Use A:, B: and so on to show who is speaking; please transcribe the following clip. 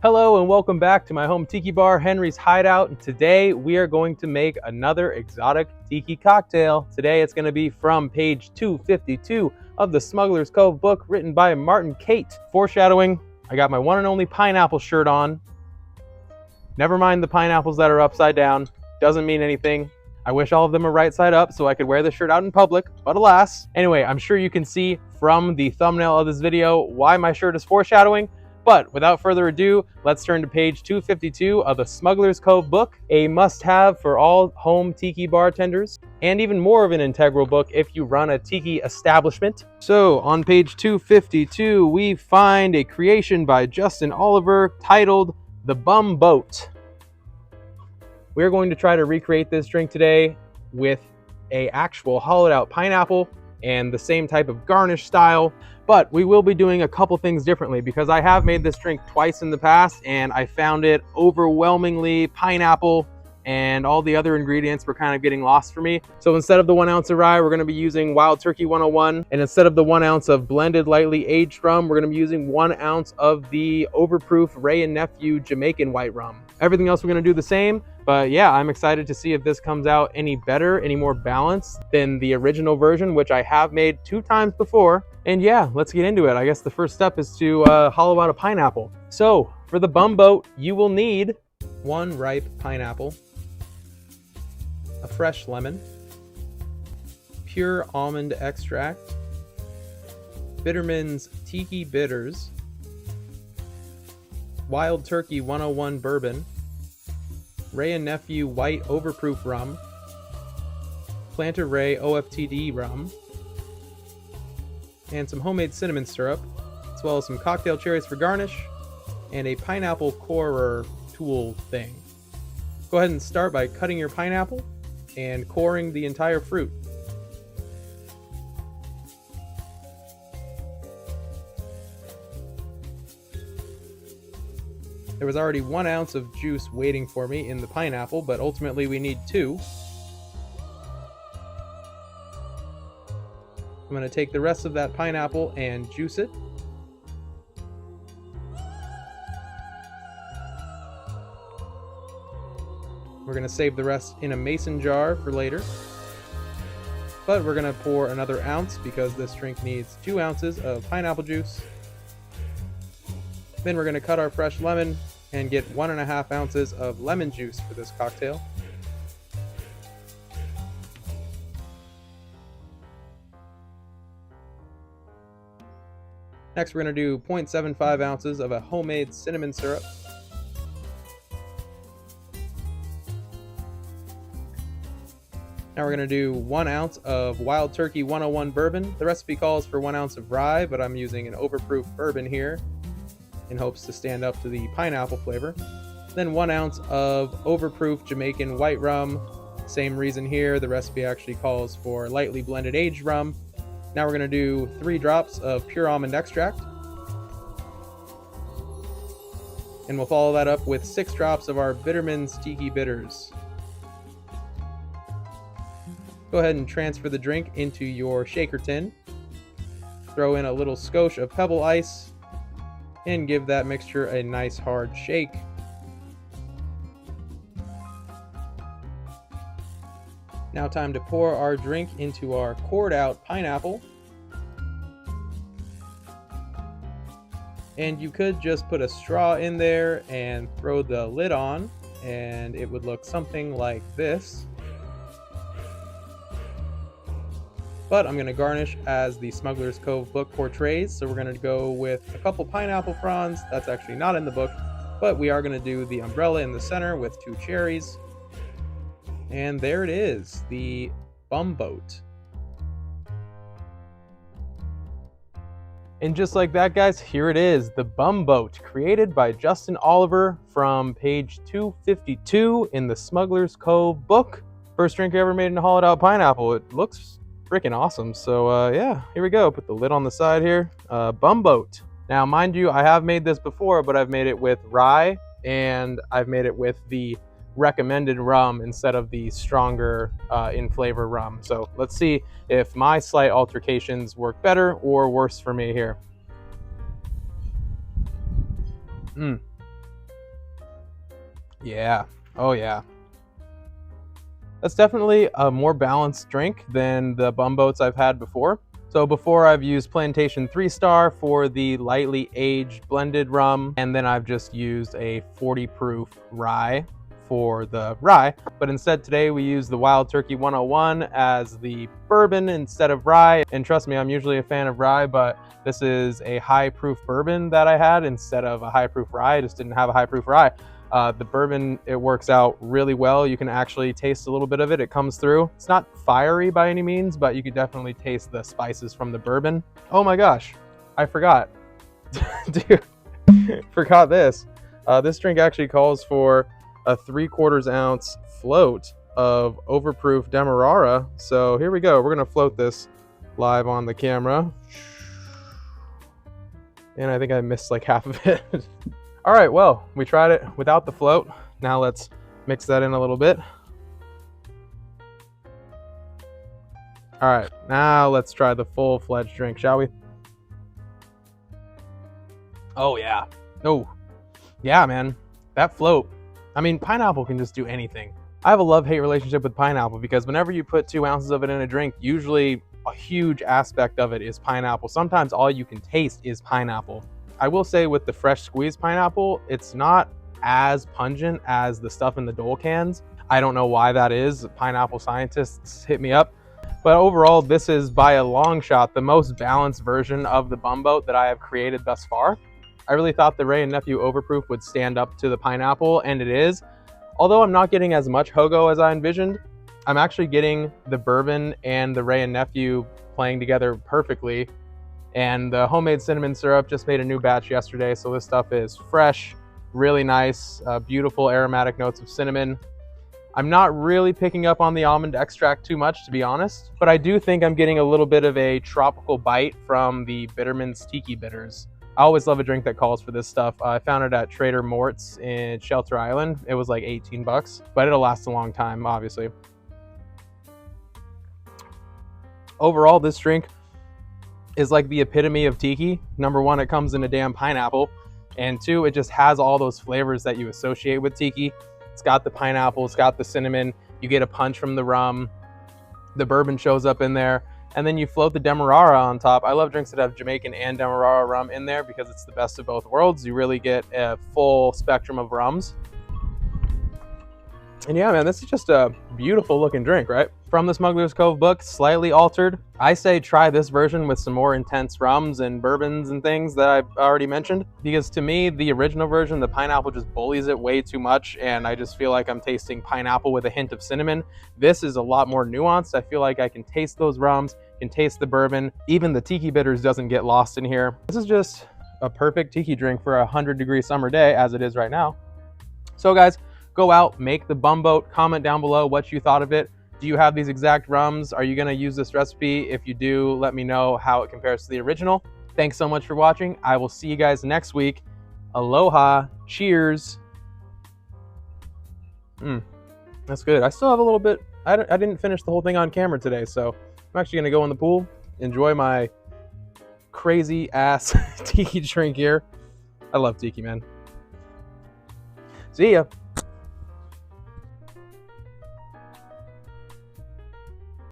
A: Hello and welcome back to my home tiki bar, Henry's Hideout. And today we are going to make another exotic tiki cocktail. Today it's going to be from page 252 of the Smuggler's Cove book written by Martin Cate. Foreshadowing, I got my one and only pineapple shirt on. Never mind the pineapples that are upside down. Doesn't mean anything. I wish all of them were right side up so I could wear this shirt out in public, but alas. Anyway, I'm sure you can see from the thumbnail of this video why my shirt is foreshadowing. But without further ado, let's turn to page 252 of the Smuggler's Cove book, a must-have for all home tiki bartenders, and even more of an integral book if you run a tiki establishment. So on page 252, we find a creation by Justin Oliver titled The Bumboat. We're going to try to recreate this drink today with an actual hollowed out pineapple and the same type of garnish style. But we will be doing a couple things differently because I have made this drink twice in the past and I found it overwhelmingly pineapple and all the other ingredients were kind of getting lost for me. So instead of the 1 ounce of rye, we're going to be using Wild Turkey 101. And instead of the 1 ounce of blended lightly aged rum, we're going to be using 1 ounce of the Overproof Wray and Nephew Jamaican white rum. Everything else we're going to do the same. But yeah, I'm excited to see if this comes out any better, any more balanced than the original version, which I have made 2 times before. And yeah, let's get into it. I guess the first step is to hollow out a pineapple. So for the Bumboat, you will need 1 ripe pineapple, a fresh lemon, pure almond extract, Bitterman's Tiki Bitters, Wild Turkey 101 bourbon, Wray and Nephew white overproof rum, Planter Wray OFTD rum, and some homemade cinnamon syrup, as well as some cocktail cherries for garnish, and a pineapple corer tool thing. Go ahead and start by cutting your pineapple and coring the entire fruit. There was already 1 ounce of juice waiting for me in the pineapple, but ultimately we need 2. I'm going to take the rest of that pineapple and juice it. We're going to save the rest in a mason jar for later. But we're going to pour another ounce because this drink needs 2 ounces of pineapple juice. Then we're going to cut our fresh lemon and get 1.5 ounces of lemon juice for this cocktail. Next, we're going to do 0.75 ounces of a homemade cinnamon syrup. Now we're going to do 1 ounce of Wild Turkey 101 bourbon. The recipe calls for 1 ounce of rye, but I'm using an overproof bourbon here in hopes to stand up to the pineapple flavor. Then 1 ounce of overproof Jamaican white rum. Same reason here, the recipe actually calls for lightly blended aged rum. Now we're going to do 3 drops of pure almond extract. And we'll follow that up with 6 drops of our Bitterman's Tiki Bitters. Go ahead and transfer the drink into your shaker tin. Throw in a little skosh of pebble ice and give that mixture a nice hard shake. Now time to pour our drink into our cored out pineapple. And you could just put a straw in there and throw the lid on and it would look something like this. But I'm going to garnish as the Smuggler's Cove book portrays, so we're going to go with a couple pineapple fronds. That's actually not in the book, but we are going to do the umbrella in the center with 2 cherries. And there it is, the Bumboat. And just like that, guys, here it is, the Bumboat, created by Justin Oliver from page 252 in the Smuggler's Cove book. First drink I ever made in a hollowed out pineapple. It looks freaking awesome. So yeah, here we go. Put the lid on the side here. Bumboat. Now, mind you, I have made this before, but I've made it with rye and I've made it with the recommended rum instead of the stronger in flavor rum. So let's see if my slight altercations work better or worse for me here. Yeah. Oh yeah. That's definitely a more balanced drink than the Bumboats I've had before. So before I've used Plantation 3-Star for the lightly aged blended rum, and then I've just used a 40 proof rye for the rye. But instead today we use the Wild Turkey 101 as the bourbon instead of rye. And trust me, I'm usually a fan of rye, but this is a high proof bourbon that I had instead of a high proof rye. I just didn't have a high proof rye. The bourbon, it works out really well. You can actually taste a little bit of it. It comes through. It's not fiery by any means, but you can definitely taste the spices from the bourbon. Oh my gosh, I forgot. Dude, forgot this. This drink actually calls for a 3/4 ounce float of Overproof Demerara. So here we go. We're gonna float this live on the camera. And I think I missed like half of it. All right, well, we tried it without the float. Now let's mix that in a little bit. All right, now let's try the full-fledged drink, shall we? Oh yeah. Oh, yeah, man. That float. I mean, pineapple can just do anything. I have a love-hate relationship with pineapple because whenever you put 2 ounces of it in a drink, usually a huge aspect of it is pineapple. Sometimes all you can taste is pineapple. I will say with the fresh squeezed pineapple, it's not as pungent as the stuff in the Dole cans. I don't know why that is. Pineapple scientists hit me up. But overall, this is by a long shot the most balanced version of the Bumboat that I have created thus far. I really thought the Wray and Nephew Overproof would stand up to the pineapple, and it is. Although I'm not getting as much Hogo as I envisioned, I'm actually getting the bourbon and the Wray and Nephew playing together perfectly. And the homemade cinnamon syrup, just made a new batch yesterday, so this stuff is fresh, really nice, beautiful aromatic notes of cinnamon. I'm not really picking up on the almond extract too much, to be honest, but I do think I'm getting a little bit of a tropical bite from the Bitterman's Tiki bitters. I always love a drink that calls for this stuff. I found it at Trader Mort's in Shelter Island. It was like 18 bucks, but it'll last a long time, obviously. Overall, this drink is like the epitome of Tiki. Number one, it comes in a damn pineapple. And two, it just has all those flavors that you associate with Tiki. It's got the pineapple, it's got the cinnamon, you get a punch from the rum, the bourbon shows up in there, and then you float the Demerara on top. I love drinks that have Jamaican and Demerara rum in there because it's the best of both worlds. You really get a full spectrum of rums. And yeah, man, this is just a beautiful looking drink, right? From the Smuggler's Cove book, slightly altered. I say try this version with some more intense rums and bourbons and things that I've already mentioned. Because to me, the original version, the pineapple just bullies it way too much, and I just feel like I'm tasting pineapple with a hint of cinnamon. This is a lot more nuanced. I feel like I can taste those rums, can taste the bourbon. Even the Tiki bitters doesn't get lost in here. This is just a perfect Tiki drink for a 100-degree summer day, as it is right now. So guys, go out, make the Bumboat, comment down below what you thought of it. Do you have these exact rums? Are you gonna use this recipe? If you do, let me know how it compares to the original. Thanks so much for watching. I will see you guys next week. Aloha, cheers. That's good. I still have a little bit, I didn't finish the whole thing on camera today, so I'm actually gonna go in the pool, enjoy my crazy ass Tiki drink here. I love Tiki, man. See ya.